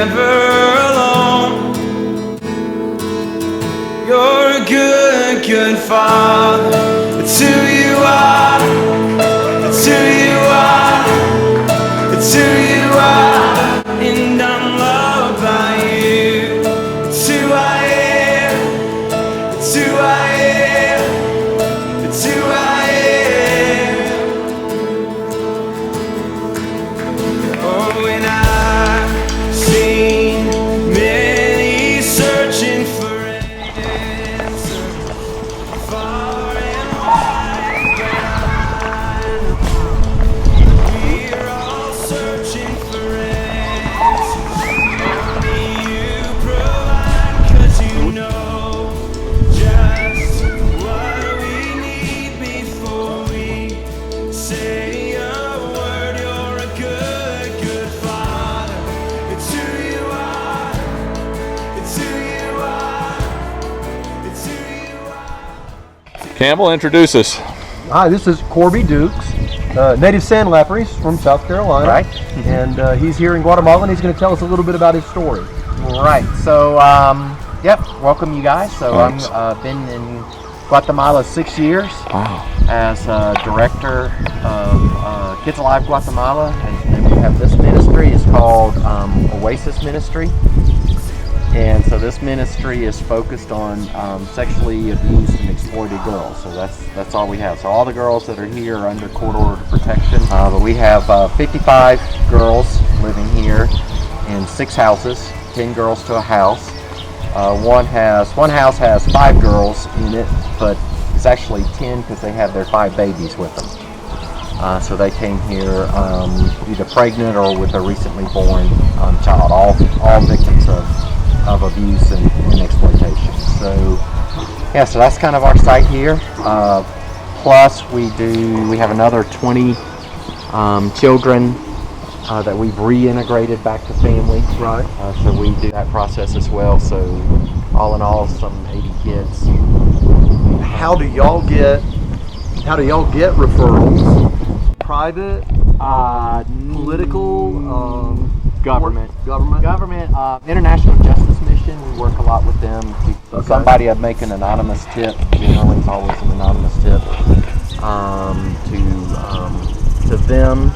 never alone. You're a good, good father. It's who you are. It's who you are. It's who you are. And I'm loved by you. It's who I am. It's who I am. It's who I am. Oh, and I've seen many searching for answers far and wide, but we're all searching for answers. Only you provide, 'cause you know just what we need before we say a word. You're a good, good father. It's who you are. It's who you are. It's who you are. Campbell, introduce us. Hi, this is Corby Dukes, native Sandlapper. He's from South Carolina. Right. And he's here in Guatemala, and he's going to tell us a little bit about his story. Right. So, yep. Welcome, you guys. So, Thanks. I've been in Guatemala 6 years Wow. as director of Kids Alive Guatemala, and we have this ministry. It's called Oasis Ministry, and so this ministry is focused on sexually abused and exploited girls. So that's all we have. So all the girls that are here are under court order protection. But we have 55 girls living here in 6 houses, 10 girls to a house. One house has 5 girls in it, but it's actually 10 because they have their 5 babies with them. So they came here either pregnant or with a recently born child, all victims of abuse and exploitation. So yeah, so that's kind of our site here. Plus we have another 20 children that we've reintegrated back to family. Right. So we do that process as well. So all in all, some 80 kids. How do y'all get referrals? Private, political, Government. Government. International Justice Mission. We work a lot with them. Okay. Somebody would make an anonymous tip. Generally, it's always an anonymous tip to them,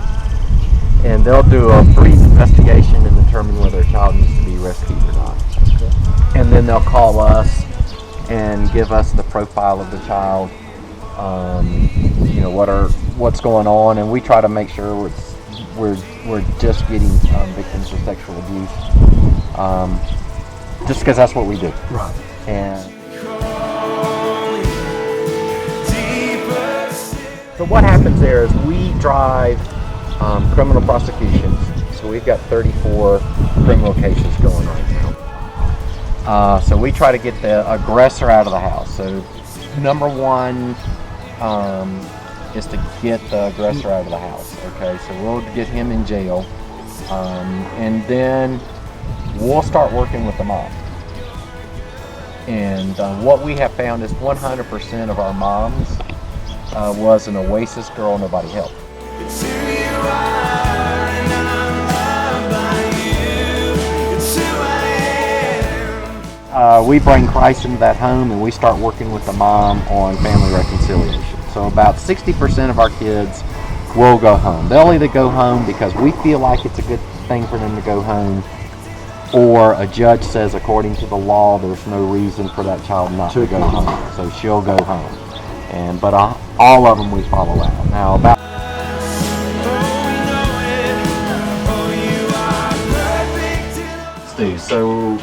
and they'll do a brief investigation and determine whether a child needs to be rescued or not. Okay. And then they'll call us and give us the profile of the child. What's going on, and we try to make sure we're just getting victims of sexual abuse, just because that's what we do. Right. And so what happens there is we drive criminal prosecutions. So we've got 34 criminal cases going on now. So we try to get the aggressor out of the house. So number one is to get the aggressor out of the house. Okay, so we'll get him in jail, and then we'll start working with the mom. And what we have found is 100% of our moms was an Oasis girl nobody helped. It's who you are, and I'm loved by you. It's who I am. We bring Christ into that home, and we start working with the mom on family reconciliation. So about 60% of our kids will go home. They'll either go home because we feel like it's a good thing for them to go home, or a judge says according to the law there's no reason for that child not to go home. So she'll go home. But all of them we follow out. Now about So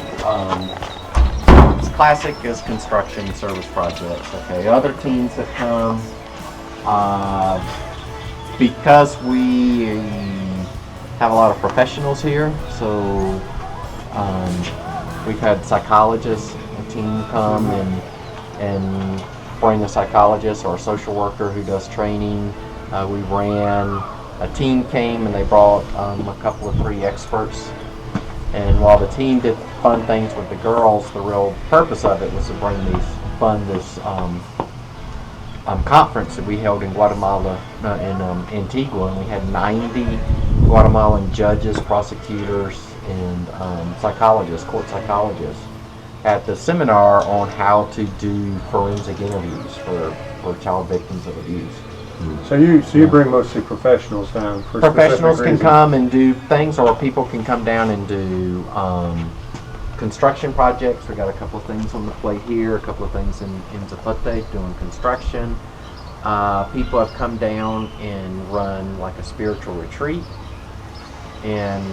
it's classic as construction service projects. Okay, other teams have come because we have a lot of professionals here. So we've had psychologists, a team come and bring a psychologist or a social worker who does training. A team came and they brought a couple of 3 experts. And while the team did fun things with the girls, the real purpose of it was to fund this conference that we held in Guatemala, in Antigua, and we had 90 Guatemalan judges, prosecutors, and psychologists, court psychologists, at the seminar on how to do forensic interviews for child victims of abuse. So you bring mostly professionals down for Professionals specific can reasons. come and do things, or people can come down and do construction projects. We got a couple of things on the plate here, a couple of things in Zapote doing construction. People have come down and run like a spiritual retreat. And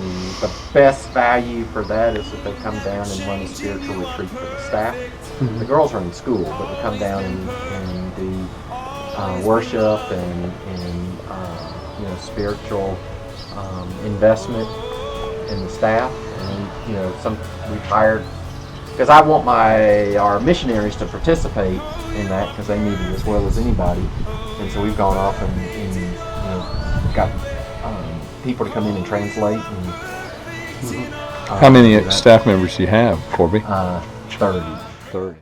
the best value for that is that they come down and run a spiritual retreat for the staff. The girls are in school, but they come down and do worship and spiritual investment in the staff. And we've hired, because I want our missionaries to participate in that, because they need it as well as anybody. And so we've gone off and got people to come in and translate. How many staff members do you have, Corby? 30. 30.